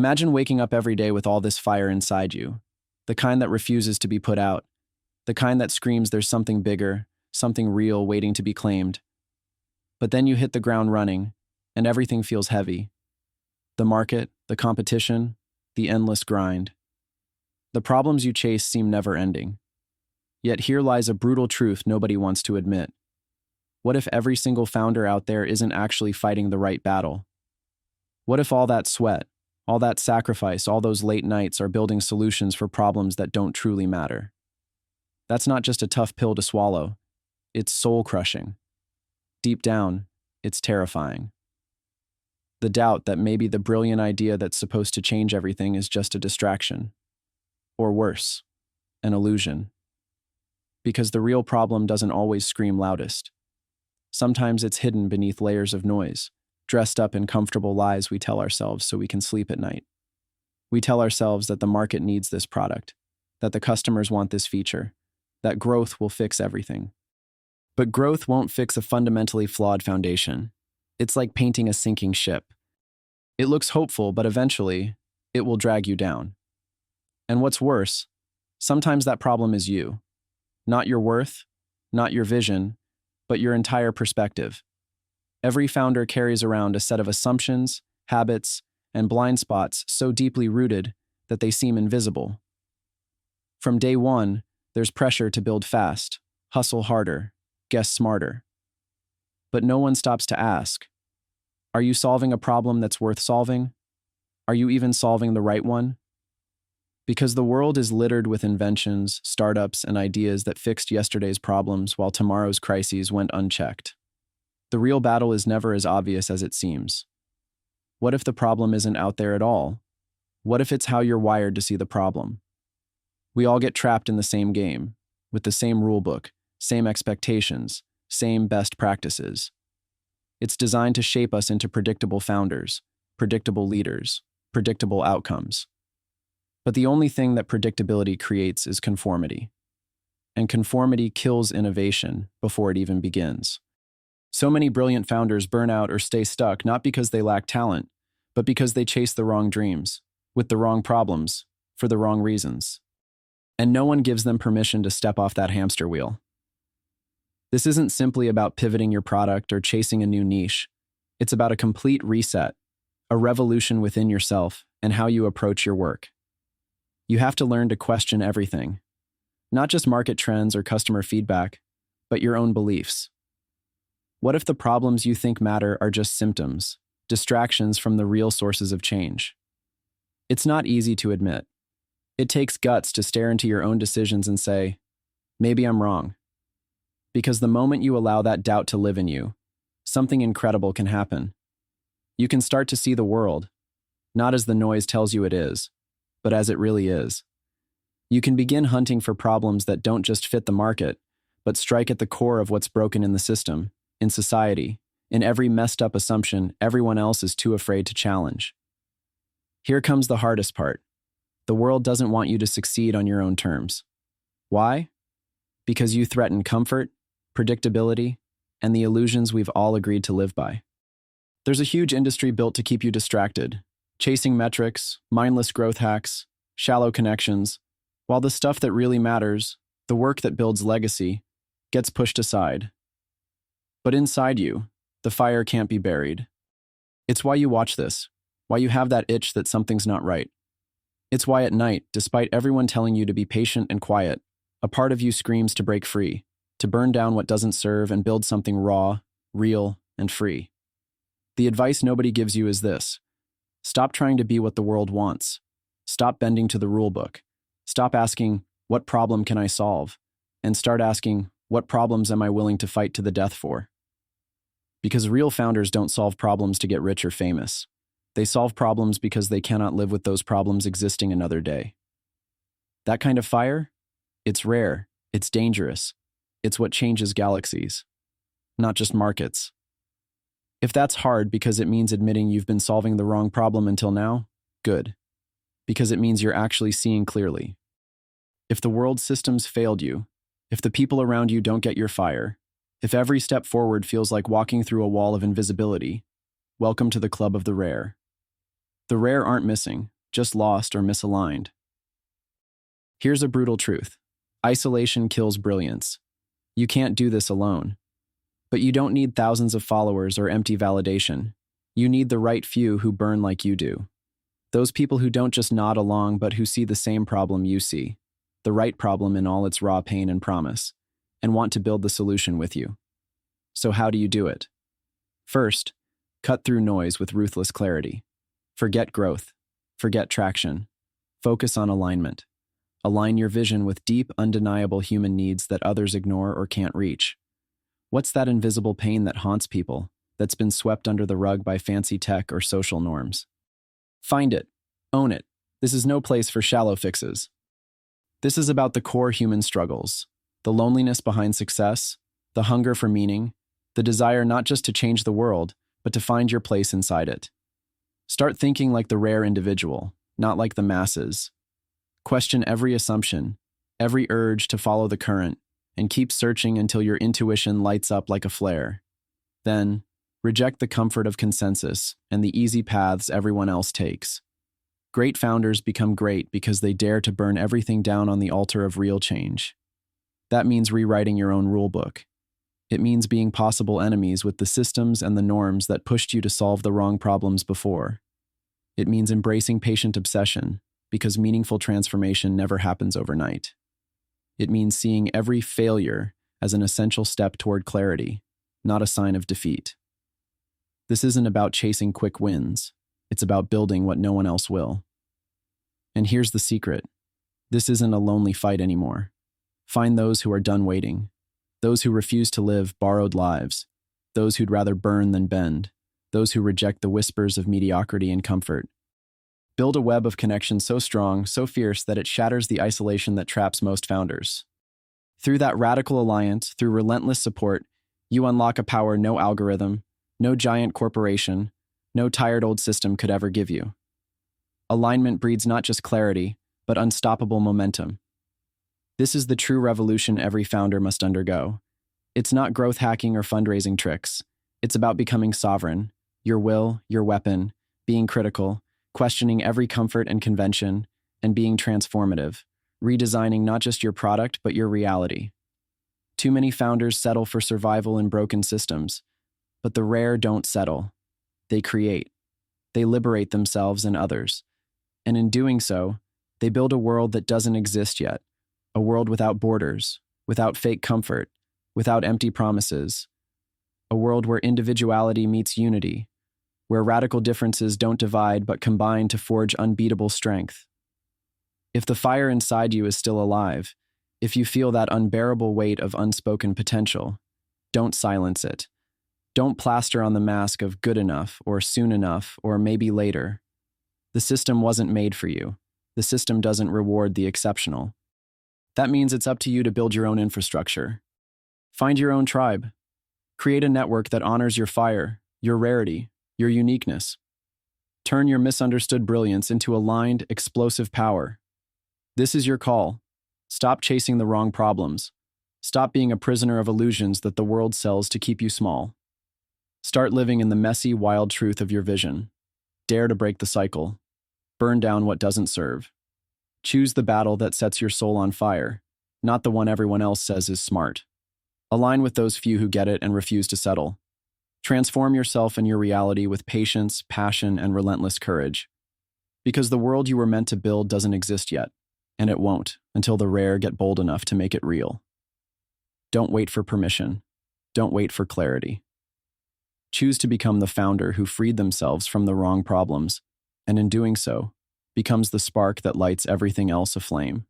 Imagine waking up every day with all this fire inside you, the kind that refuses to be put out, the kind that screams there's something bigger, something real waiting to be claimed. But then you hit the ground running, and everything feels heavy. The market, the competition, the endless grind. The problems you chase seem never-ending. Yet here lies a brutal truth nobody wants to admit. What if every single founder out there isn't actually fighting the right battle? What if all that sweat, all that sacrifice, all those late nights are building solutions for problems that don't truly matter? That's not just a tough pill to swallow. It's soul-crushing. Deep down, it's terrifying. The doubt that maybe the brilliant idea that's supposed to change everything is just a distraction. Or worse, an illusion. Because the real problem doesn't always scream loudest. Sometimes it's hidden beneath layers of noise, dressed up in comfortable lies we tell ourselves so we can sleep at night. We tell ourselves that the market needs this product, that the customers want this feature, that growth will fix everything. But growth won't fix a fundamentally flawed foundation. It's like painting a sinking ship. It looks hopeful, but eventually, it will drag you down. And what's worse, sometimes that problem is you. Not your worth, not your vision, but your entire perspective. Every founder carries around a set of assumptions, habits, and blind spots so deeply rooted that they seem invisible. From day one, there's pressure to build fast, hustle harder, guess smarter. But no one stops to ask, are you solving a problem that's worth solving? Are you even solving the right one? Because the world is littered with inventions, startups, and ideas that fixed yesterday's problems while tomorrow's crises went unchecked. The real battle is never as obvious as it seems. What if the problem isn't out there at all? What if it's how you're wired to see the problem? We all get trapped in the same game, with the same rulebook, same expectations, same best practices. It's designed to shape us into predictable founders, predictable leaders, predictable outcomes. But the only thing that predictability creates is conformity. And conformity kills innovation before it even begins. So many brilliant founders burn out or stay stuck not because they lack talent, but because they chase the wrong dreams, with the wrong problems, for the wrong reasons. And no one gives them permission to step off that hamster wheel. This isn't simply about pivoting your product or chasing a new niche. It's about a complete reset, a revolution within yourself and how you approach your work. You have to learn to question everything, not just market trends or customer feedback, but your own beliefs. What if the problems you think matter are just symptoms, distractions from the real sources of change? It's not easy to admit. It takes guts to stare into your own decisions and say, maybe I'm wrong. Because the moment you allow that doubt to live in you, something incredible can happen. You can start to see the world, not as the noise tells you it is, but as it really is. You can begin hunting for problems that don't just fit the market, but strike at the core of what's broken in the system, in society, in every messed up assumption everyone else is too afraid to challenge. Here comes the hardest part. The world doesn't want you to succeed on your own terms. Why? Because you threaten comfort, predictability, and the illusions we've all agreed to live by. There's a huge industry built to keep you distracted, chasing metrics, mindless growth hacks, shallow connections, while the stuff that really matters, the work that builds legacy, gets pushed aside. But inside you, the fire can't be buried. It's why you watch this, why you have that itch that something's not right. It's why at night, despite everyone telling you to be patient and quiet, a part of you screams to break free, to burn down what doesn't serve and build something raw, real, and free. The advice nobody gives you is this: stop trying to be what the world wants. Stop bending to the rulebook. Stop asking, what problem can I solve? And start asking, what problems am I willing to fight to the death for? Because real founders don't solve problems to get rich or famous. They solve problems because they cannot live with those problems existing another day. That kind of fire? It's rare, it's dangerous, it's what changes galaxies, not just markets. If that's hard because it means admitting you've been solving the wrong problem until now, good, because it means you're actually seeing clearly. If the world systems failed you, if the people around you don't get your fire, if every step forward feels like walking through a wall of invisibility, welcome to the club of the rare. The rare aren't missing, just lost or misaligned. Here's a brutal truth. Isolation kills brilliance. You can't do this alone. But you don't need thousands of followers or empty validation. You need the right few who burn like you do. Those people who don't just nod along but who see the same problem you see, the right problem in all its raw pain and promise, and want to build the solution with you. So how do you do it? First, cut through noise with ruthless clarity. Forget growth. Forget traction. Focus on alignment. Align your vision with deep, undeniable human needs that others ignore or can't reach. What's that invisible pain that haunts people, that's been swept under the rug by fancy tech or social norms? Find it. Own it. This is no place for shallow fixes. This is about the core human struggles, the loneliness behind success, the hunger for meaning, the desire not just to change the world, but to find your place inside it. Start thinking like the rare individual, not like the masses. Question every assumption, every urge to follow the current, and keep searching until your intuition lights up like a flare. Then, reject the comfort of consensus and the easy paths everyone else takes. Great founders become great because they dare to burn everything down on the altar of real change. That means rewriting your own rulebook. It means being possible enemies with the systems and the norms that pushed you to solve the wrong problems before. It means embracing patient obsession, because meaningful transformation never happens overnight. It means seeing every failure as an essential step toward clarity, not a sign of defeat. This isn't about chasing quick wins. It's about building what no one else will. And here's the secret. This isn't a lonely fight anymore. Find those who are done waiting, those who refuse to live borrowed lives, those who'd rather burn than bend, those who reject the whispers of mediocrity and comfort. Build a web of connection so strong, so fierce that it shatters the isolation that traps most founders. Through that radical alliance, through relentless support, you unlock a power no algorithm, no giant corporation, no tired old system could ever give you. Alignment breeds not just clarity, but unstoppable momentum. This is the true revolution every founder must undergo. It's not growth hacking or fundraising tricks. It's about becoming sovereign, your will, your weapon, being critical, questioning every comfort and convention, and being transformative, redesigning not just your product, but your reality. Too many founders settle for survival in broken systems, but the rare don't settle. They create. They liberate themselves and others. And in doing so, they build a world that doesn't exist yet, a world without borders, without fake comfort, without empty promises, a world where individuality meets unity, where radical differences don't divide but combine to forge unbeatable strength. If the fire inside you is still alive, if you feel that unbearable weight of unspoken potential, don't silence it. Don't plaster on the mask of good enough or soon enough or maybe later. The system wasn't made for you. The system doesn't reward the exceptional. That means it's up to you to build your own infrastructure. Find your own tribe. Create a network that honors your fire, your rarity, your uniqueness. Turn your misunderstood brilliance into aligned, explosive power. This is your call. Stop chasing the wrong problems. Stop being a prisoner of illusions that the world sells to keep you small. Start living in the messy, wild truth of your vision. Dare to break the cycle. Burn down what doesn't serve. Choose the battle that sets your soul on fire, not the one everyone else says is smart. Align with those few who get it and refuse to settle. Transform yourself and your reality with patience, passion, and relentless courage. Because the world you were meant to build doesn't exist yet, and it won't until the rare get bold enough to make it real. Don't wait for permission. Don't wait for clarity. Choose to become the founder who freed themselves from the wrong problems, and in doing so, becomes the spark that lights everything else aflame.